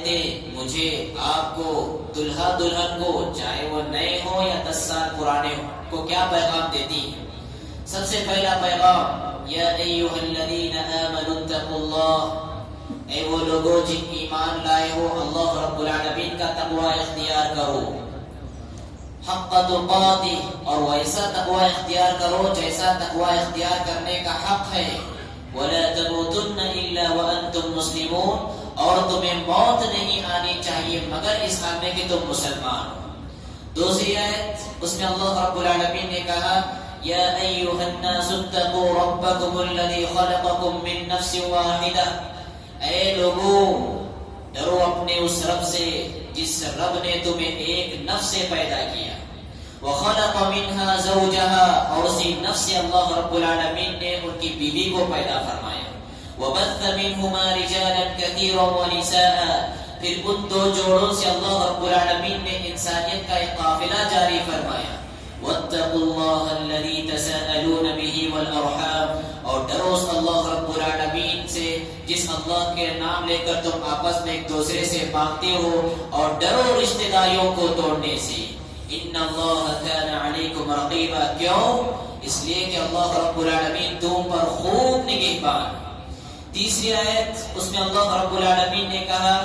دیتے مجھے آپ کو دلہا دلہن کو چاہے وہ نئے ہوں یا 10 سال پرانے ہوں کو کیا پیغام دیتی ہیں؟ سب سے پہلا پیغام یا ایھا الذین آمنوا اتقوا اللہ، اے وہ لوگوں جن ایمان لائے ہو اللہ رب العالمین کا تقوی اختیار کرو، حق تقاتہ، اور ویسا تقوی اختیار کرو جیسا تقوی اختیار کرنے کا حق ہے، ولا تموتن الا وانتم مسلمون، اور تمہیں موت نہیں آنی چاہیے مگر اس حال میں کہ تم مسلمان ہو۔ دوسری آیت اس میں اللہ رب العالمین نے کہا یا ایھا الناس اتقوا ربکم الذی خلقکم من نفس واحدہ، اے لوگوں ڈرو اپنے اس رب سے جس رب نے تمہیں ایک نفس سے پیدا کیا، وخلق منها زوجها، اور اسی نفس سے اللہ رب العالمین نے ان کی بیوی کو پیدا فرمایا، وبث منهما رجالا كثيرا ونساء، پھر ان دو جوڑوں سے اللہ رب العالمین نے انسانیت کا ایک قافلہ جاری فرمایا، واتقوا اللہ الذی تساءلون به والارحام، اور ڈرو اس اللہ رب العالمین سے جس اللہ کے نام لے کر تم آپس میں ایک دوسرے سے مانگتے ہو، اور ڈرو رشتہ داریوں کو توڑنے سے، ان اللہ کان علیکم رقیبا، کیوں؟ اس لیے کہ اللہ رب العالمین تم پر خوب نگہبان۔ تیسری آیت اس میں اللہ رب العالمین نے کہا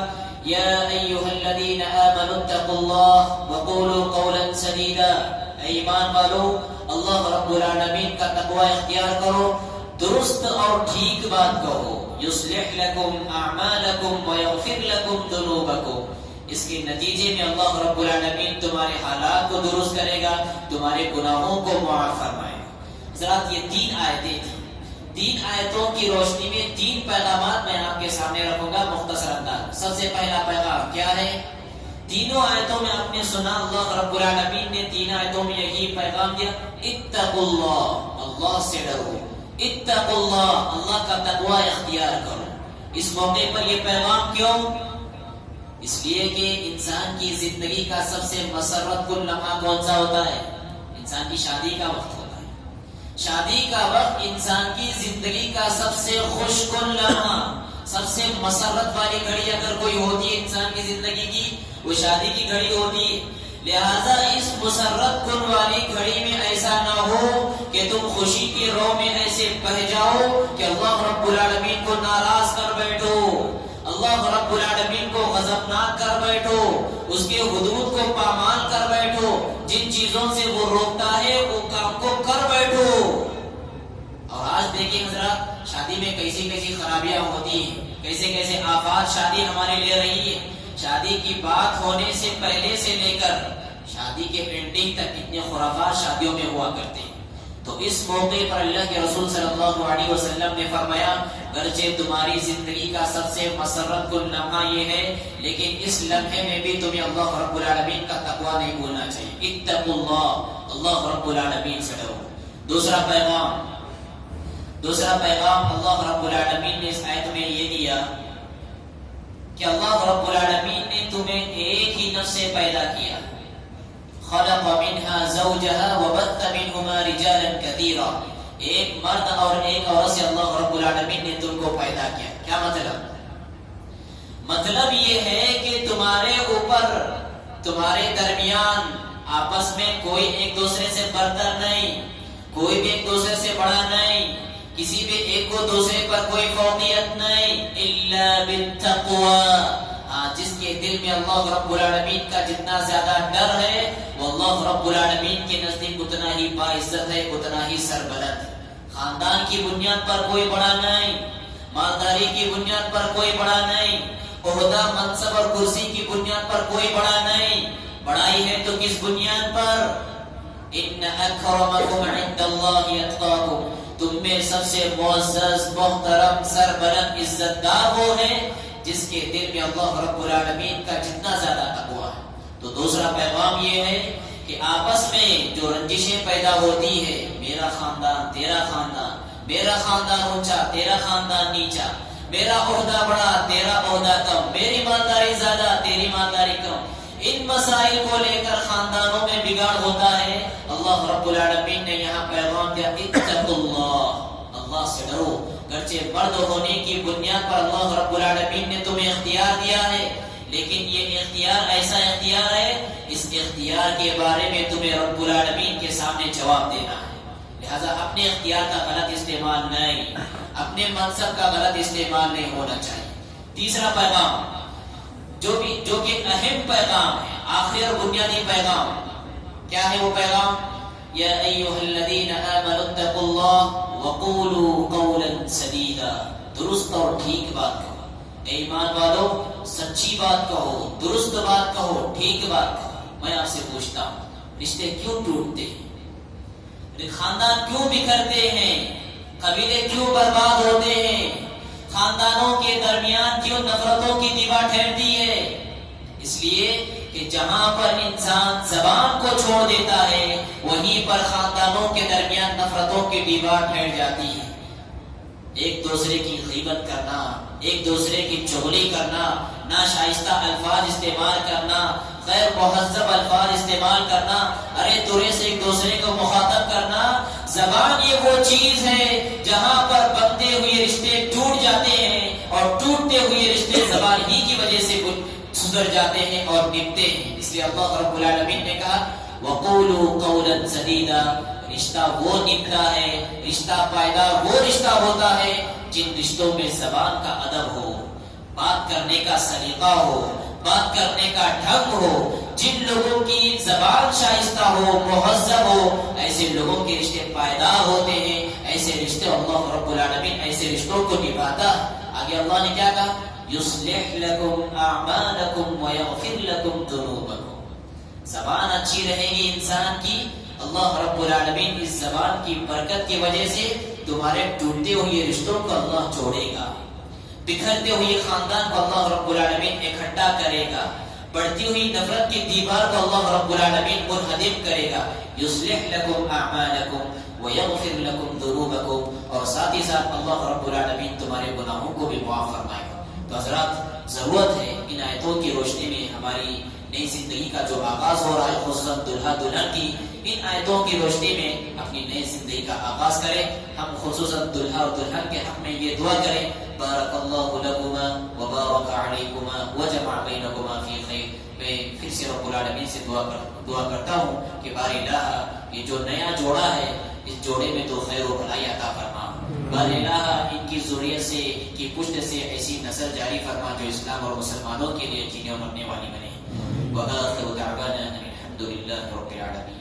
یا ایھا الذین آمنوا اتقوا اللہ وقولوا قولا سدیدا، اے ایمان والو اللہ رب العالمین کا تقوی اختیار کرو، درست اور ٹھیک بات کہو، یصلح لکم اعمالکم ویغفر لکم ذنوبکم، اس کے نتیجے میں اللہ رب العالمین تمہارے حالات کو درست کرے گا، تمہارے گناہوں کو معاف فرمائے گا۔ حضرات یہ 3 آیتیں تھیں، 3 آیتوں کی روشنی میں 3 پیغامات میں آپ کے سامنے رکھوں گا مختصر انداز۔ سب سے پہلا پیغام کیا ہے؟ تینوں آیتوں میں آپ نے سنا اللہ رب العالمین نے 3 آیتوں میں یہی پیغام دیا، اتقوا اللہ، اللہ سے ڈرو، اتقوا اللہ، اللہ کا تقوی اختیار کرو۔ اس موقع پر یہ پیغام کیوں؟ اس لیے کہ انسان کی زندگی کا سب سے مسرت کن لمحہ کون سا ہوتا ہے؟ انسان کی شادی کا وقت ہوتا ہے۔ شادی کا وقت انسان کی زندگی کا سب سے خوش کن لمحہ، سب سے مسرت والی گھڑی اگر کوئی ہوتی ہے انسان کی زندگی کی، وہ شادی کی گھڑی ہوتی ہے۔ لہذا اس مسرت کن والی گھڑی میں ایسا نہ ہو کہ تم خوشی کی رو میں ایسے بہہ جاؤ کہ اللہ رب العالمین کو ناراض کر بیٹھو، اللہ رب العالمین کو غضبناک کر بیٹھو، اس کے حدود کو پامال کر بیٹھو، جن چیزوں سے وہ روکتا ہے وہ کام کو کر بیٹھو۔ اور آج دیکھیں حضرات شادی میں کیسی کیسی خرابیاں ہوتی ہیں، کیسے کیسے آفات شادی ہمارے لے رہی ہے۔ شادی کی بات ہونے سے پہلے سے لے کر شادی کے اینڈنگ تک اتنے خرافات شادیوں میں ہوا کرتے ہیں۔ تو اس موقع پر اللہ کے رسول صلی اللہ علیہ وسلم نے فرمایا گرچہ تمہاری زندگی کا سب سے مسرت کن لمحہ یہ ہے، لیکن اس لمحے میں بھی تمہیں اللہ رب العالمین کا تقوی نہیں بھولنا چاہیے۔ اتقوا اللہ، اللہ رب العالمین سے ڈرو۔ دوسرا پیغام اللہ رب العالمین نے اس آیت میں یہ دیا کہ اللہ رب العالمین نے تمہیں ایک ہی نفس سے پیدا کیا، خلق منها زوجها وبث منهما رجالا كثيرا، ایک مرد اور ایک عورت سے اللہ رب العالمین نے تم کو پیدا کیا۔ کیا مطلب یہ ہے کہ تمہارے اوپر، تمہارے درمیان آپس میں کوئی ایک دوسرے سے برتر نہیں، کوئی بھی ایک دوسرے سے بڑا نہیں، کسی بھی ایک کو دوسرے پر کوئی فوقیت نہیں، الا بالتقوی، جس کے دل میں اللہ رب العالمین کا جتنا زیادہ ڈر ہے وہ اللہ رب العالمین کے نزدیک اتنا ہی باعزت ہے، اتنا ہی سربلند ہے۔ خاندان کی بنیاد پر کوئی بڑا نہیں، مالداری کی بنیاد پر کوئی بڑا نہیں، عہدہ منصب اور کرسی کی بنیاد پر کوئی بڑا نہیں، بڑائی ہے تو کس بنیاد پر؟ ان اکرمکم عند اللہ اتقاکم، تم میں سب سے معزز، محترم، سربلند، عزت دار وہ ہے جس کے دل میں اللہ رب العالمین کا جتنا زیادہ تقوی ہے۔ تو دوسرا پیغام یہ ہے کہ آپس میں جو رنجشیں پیدا ہوتی ہے، میرا خاندان، تیرا خاندان، میرا خاندان اونچا، تیرا خاندان نیچا، میرا عہدہ بڑا، تیرا عہدہ کم، میری مالداری زیادہ، تیری مالداری کم، ان مسائل کو لے کر خاندانوں میں بگاڑ ہوتا ہے۔ اللہ رب العالمین نے یہاں پیغام دیا اتقوا اللہ، اللہ سے ڈرو۔ گرچہ مرد ہونے کی بنیاد پر اللہ رب العالمین نے تمہیں اختیار دیا ہے، اختیار ایسا اختیار ہے، اس اختیار کے بارے میں تمہیں رب العالمین کے سامنے جواب دینا ہے. لہذا اپنے اختیار کا غلط استعمال نہیں، اپنے منصب کا غلط استعمال نہیں ہونا چاہیے. تیسرا پیغام جو کہ اہم پیغام ہے، آخری اور بنیادی پیغام کیا ہے؟ وہ پیغام یا ایھا الذین آمنوا اتقوا اللہ وقولوا قولا سدیدا، درست اور ٹھیک بات کہو. اے ایمان والو، سچی بات کہو، درست بات کہو، ٹھیک بات کہو. میں آپ سے پوچھتا ہوں، رشتے کیوں ٹوٹتے ہیں؟ خاندان کیوں بکھرتے ہیں؟ قبیلے کیوں برباد ہوتے ہیں؟ خاندانوں کے درمیان کیوں نفرتوں کی دیوار ٹھہرتی ہے؟ اس لیے کہ جہاں پر انسان زبان کو چھوڑ دیتا ہے، وہیں پر خاندانوں کے درمیان نفرتوں کی دیوار ٹھہر جاتی ہے. ایک دوسرے کی غیبت کرنا، ایک دوسرے کی چغلی کرنا، ناشائستہ الفاظ استعمال کرنا، غیر مہذب الفاظ استعمال کرنا، ارے ترے سے ایک دوسرے کو مخاطب کرنا. زبان یہ وہ چیز ہے جہاں پر بنتے ہوئے رشتے ٹوٹ جاتے ہیں، اور ٹوٹتے ہوئے رشتے زبان ہی کی وجہ سے سدھر جاتے ہیں اور نبھتے ہیں. اس لیے اللہ رب العالمین نے کہا وَقُولُوا قَوْلًا سَدِيدًا. رشتہ وہ نبھتا ہے، رشتہ پائیدار وہ رشتہ ہوتا ہے جن رشتوں میں زبان کا ادب ہو، بات کرنے کا سلیقہ ہو، بات کرنے کا ڈھنگ ہو. جن لوگوں کی زبان شائستہ ہو، مہذب ہو، ایسے لوگوں کے رشتے پائیدار ہوتے ہیں. ایسے رشتے اللہ رب العالمین ایسے رشتوں کو نبھاتا. آگے اللہ نے کیا کہا؟ یصلح لکم اعمالکم ویغفر لکم ذنوبکم. زبان اچھی رہے گی انسان کی، اللہ رب العالمین اس زبان کی برکت کی وجہ سے تمہارے ٹوٹتے ہوئے رشتوں کو اللہ جوڑے گا، بکھرتے ہوئے خاندان کو اللہ رب العالمین اکٹھا کرے گا، بڑھتی ہوئی نفرت کی دیوار کو اللہ رب العالمین منہدم کرے گا. یصلح لکم اعمالکم ویغفر لکم ذنوبکم. اور ساتھ ہی ساتھ اللہ رب العالمین تمہارے گناہوں کو بھی معاف فرمائے گا. تو حضرات، ضرورت ہے ان آیتوں کی روشنی میں ہماری نئی زندگی کا جو آغاز ہو رہا ہے، خصوصاً دلہا دلہن کی، ان آیتوں کی روشنی میں اپنی نئی زندگی کا آغاز کریں. ہم خصوصاً دلہا اور دلہن کے حق میں یہ دعا کریں بارک اللہ لکما وبارک علیکما وجمع بینکما فی خیر. میں پھر سے رب العالمین سے دعا کرتا ہوں کہ بار الہ یہ جو نیا جوڑا ہے، اس جوڑے میں تو خیر و بھلائی عطا فرما. بار الہ ان کی ذریت سے، کی پشت سے ایسی نسل جاری فرما جو اسلام اور مسلمانوں کے لیے جینے اور مرنے والی بنے. وآخر دعوانا الحمد للہ رب العالمین.